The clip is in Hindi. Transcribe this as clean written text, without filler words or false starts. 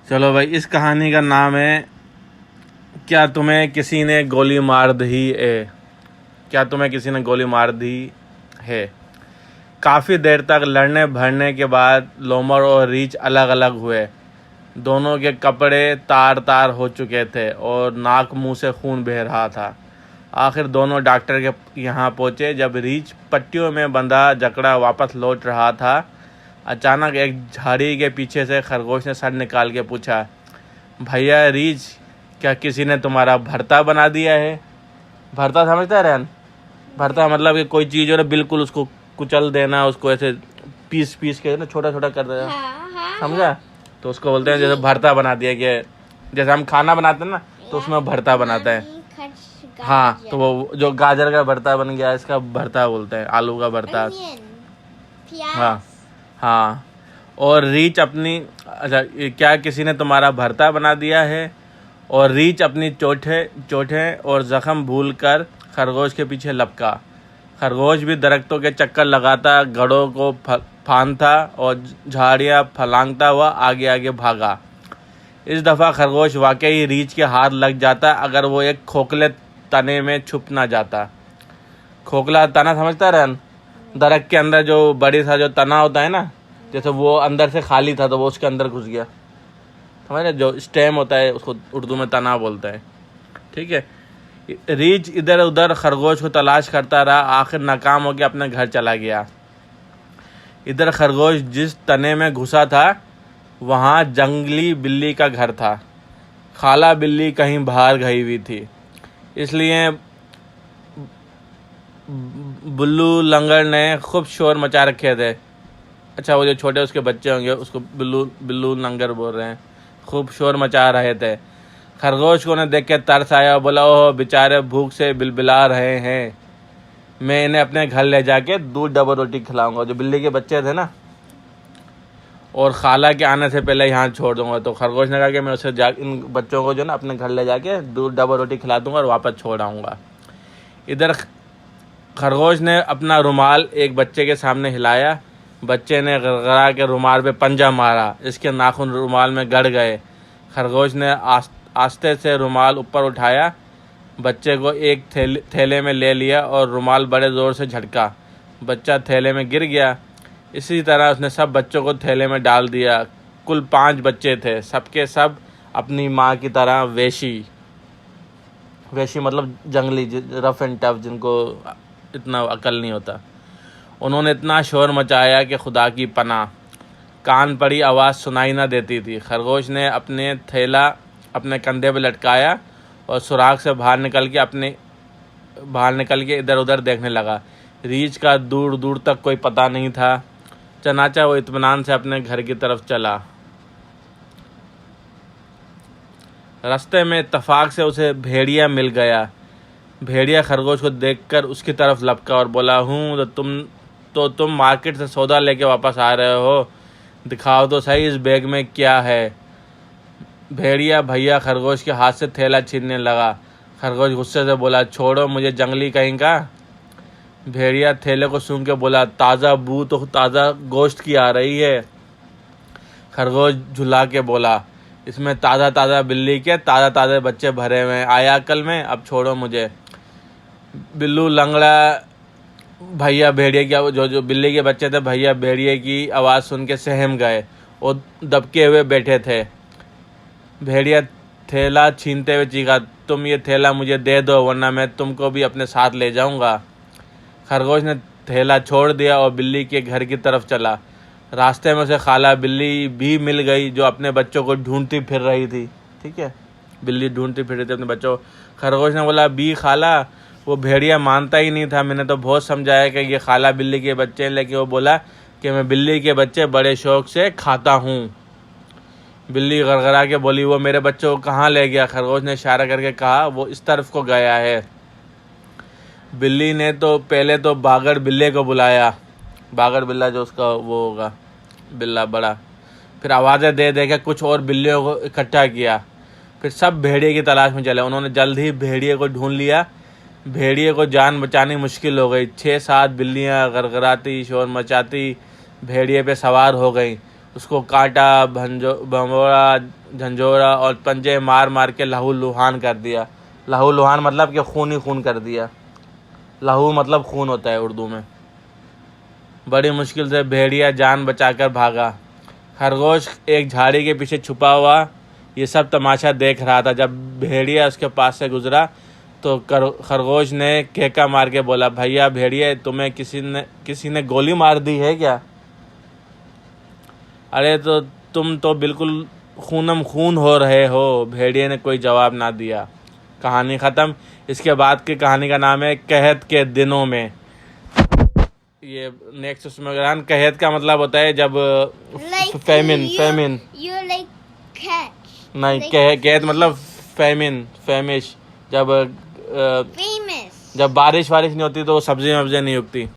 चलो भाई, इस कहानी का नाम है क्या तुम्हें किसी ने गोली मार दी है। क्या तुम्हें किसी ने गोली मार दी है। काफ़ी देर तक लड़ने भड़ने के बाद लोमड़ और रीछ अलग अलग हुए। दोनों के कपड़े तार तार हो चुके थे और नाक मुंह से खून बह रहा था। आखिर दोनों डॉक्टर के यहाँ पहुँचे। जब रीछ पट्टियों में बंधा जकड़ा वापस लौट रहा था, अचानक एक झाड़ी के पीछे से खरगोश ने सर निकाल के पूछा, भैया रीछ, क्या किसी ने तुम्हारा भरता बना दिया है। भरता समझता है रहन। भरता मतलब कि कोई चीज़ हो ना, बिल्कुल उसको कुचल देना, उसको ऐसे पीस पीस के ना छोटा छोटा कर देना। समझा। तो उसको बोलते हैं जैसे भरता बना दिया कि जैसे हम खाना बनाते हैं ना, तो उसमें भरता बनाता है। हाँ, तो वो जो गाजर का भरता बन गया, इसका भरता बोलते हैं, आलू का भरता। हाँ हाँ। और रीछ अपनी अच्छा, क्या किसी ने तुम्हारा भरता बना दिया है। और रीछ अपनी चोटें और जख्म भूल कर खरगोश के पीछे लपका। खरगोश भी दरख्तों के चक्कर लगाता, घड़ों को फांदता और झाड़ियाँ फलांगता हुआ आगे आगे भागा। इस दफ़ा खरगोश वाकई रीछ के हाथ लग जाता अगर वो एक खोखले तने में छुप ना जाता। खोखला तना समझता रहन। दरख्त के अंदर जो बड़ी सा जो तना होता है ना, जैसे वो अंदर से खाली था तो वो उसके अंदर घुस गया। समझ रहे, जो स्टेम होता है उसको उर्दू में तना बोलते हैं। ठीक है। रीछ इधर उधर खरगोश को तलाश करता रहा, आखिर नाकाम होकर अपने घर चला गया। इधर खरगोश जिस तने में घुसा था वहाँ जंगली बिल्ली का घर था। खाला बिल्ली कहीं बाहर गई हुई थी, इसलिए बुल्लू लंगड़ ने खूब शोर मचा रखे थे। अच्छा, वो जो छोटे उसके बच्चे होंगे उसको बिल्लू लंगड़ बोल रहे हैं। खूब शोर मचा रहे थे। खरगोश को उन्हें देख के तरस आया और बोला, ओह बेचारे भूख से बिलबिला रहे हैं, मैं इन्हें अपने घर ले जाके दूध डबल रोटी खिलाऊंगा। जो बिल्ली के बच्चे थे ना, और खाला के आने से पहले यहाँ छोड़ दूंगा। तो खरगोश ने कहा कि मैं उसे इन बच्चों को जो ना अपने घर ले जाके दूध डबल रोटी खिला दूंगा और वापस छोड़ आऊँगा। इधर खरगोश ने अपना रुमाल एक बच्चे के सामने हिलाया। बच्चे ने गड़गड़ा के रुमाल पे पंजा मारा, इसके नाखून रुमाल में गड़ गए। खरगोश ने आस्ते से रुमाल ऊपर उठाया, बच्चे को एक थैले में ले लिया और रुमाल बड़े ज़ोर से झटका। बच्चा थैले में गिर गया। इसी तरह उसने सब बच्चों को थैले में डाल दिया। कुल 5 बच्चे थे, सबके सब अपनी माँ की तरह वेशी मतलब जंगली, रफ एंड टफ, जिनको इतना अकल नहीं होता। उन्होंने इतना शोर मचाया कि खुदा की पनाह, कान पड़ी आवाज़ सुनाई ना देती थी। खरगोश ने अपने थैला अपने कंधे पर लटकाया और सुराख से बाहर निकल के इधर उधर देखने लगा। रीछ का दूर दूर तक कोई पता नहीं था। चनाचा वो इत्मीनान से अपने घर की तरफ चला। रास्ते में इत्तफाक से उसे भेड़िया मिल गया। भेड़िया खरगोश को देखकर उसकी तरफ लपका और बोला, हूँ तुम मार्केट से सौदा लेके वापस आ रहे हो, दिखाओ तो सही इस बैग में क्या है। भेड़िया भैया खरगोश के हाथ से थैला छीनने लगा। खरगोश गुस्से से बोला, छोड़ो मुझे जंगली कहीं का। भेड़िया थैले को सूंघ के बोला, ताज़ा बू तो ताज़ा गोश्त की आ रही है। खरगोश झुला के बोला, इसमें ताज़ा ताज़ा बिल्ली के ताज़ा ताज़ा बच्चे भरे हुए हैं, आया अकल में, अब छोड़ो मुझे। बिल्लू लंगड़ा भैया भेड़िए की जो बिल्ली के बच्चे थे, भैया भेड़िए की आवाज़ सुन के सहम गए और दबके हुए बैठे थे। भेड़िया थैला छीनते हुए चीखा, तुम ये थैला मुझे दे दो वरना मैं तुमको भी अपने साथ ले जाऊंगा। खरगोश ने थैला छोड़ दिया और बिल्ली के घर की तरफ चला। रास्ते में उसे खाला बिल्ली भी मिल गई जो अपने बच्चों को ढूंढती फिर रही थी। ठीक है, बिल्ली ढूंढती फिर रही थी अपने बच्चों को। खरगोश ने बोला, बी खाला। वो भेड़िया मानता ही नहीं था। मैंने तो बहुत समझाया कि ये खाला बिल्ली के बच्चे हैं, लेकिन वो बोला कि मैं बिल्ली के बच्चे बड़े शौक से खाता हूँ। बिल्ली गड़गड़ा के बोली, वो मेरे बच्चों को कहाँ ले गया। खरगोश ने इशारा करके कहा, वो इस तरफ को गया है। बिल्ली ने तो पहले तो बागड़ बिल्ले को बुलाया, बागड़ बिल्ला जो उसका वो होगा बिल्ला बड़ा। फिर आवाज़ें दे दे के कुछ और बिल्लियों को इकट्ठा किया। फिर सब भेड़िए की तलाश में चले। उन्होंने जल्द ही भेड़िए को ढूंढ लिया। भेड़िए को जान बचानी मुश्किल हो गई। 6-7 बिल्लियाँ गड़गड़ाती शोर मचाती भेड़िए पे सवार हो गईं। उसको काटा, भंबोरा, झंझोरा और पंजे मार मार के लहू लुहान कर दिया। लहू लुहान मतलब कि खून ही खून कर दिया। लहू मतलब खून होता है उर्दू में। बड़ी मुश्किल से भेड़िया जान बचाकर भागा। खरगोश एक झाड़ी के पीछे छुपा हुआ ये सब तमाशा देख रहा था। जब भेड़िया उसके पास से गुजरा तो खरगोश ने केका मार के बोला, भैया भेड़िया, तुम्हें किसी ने गोली मार दी है क्या? अरे तो तुम तो बिल्कुल खूनम खून हो रहे हो। भेड़िए ने कोई जवाब ना दिया। कहानी ख़त्म। इसके बाद की कहानी का नाम है कहत के दिनों में। ये नेक्स्ट उसमें कहत का मतलब होता है जब फेमिन। You like cat. नहीं, like कहत मतलब फेमिश। जब famous. जब बारिश नहीं होती तो सब्जी नहीं उगती।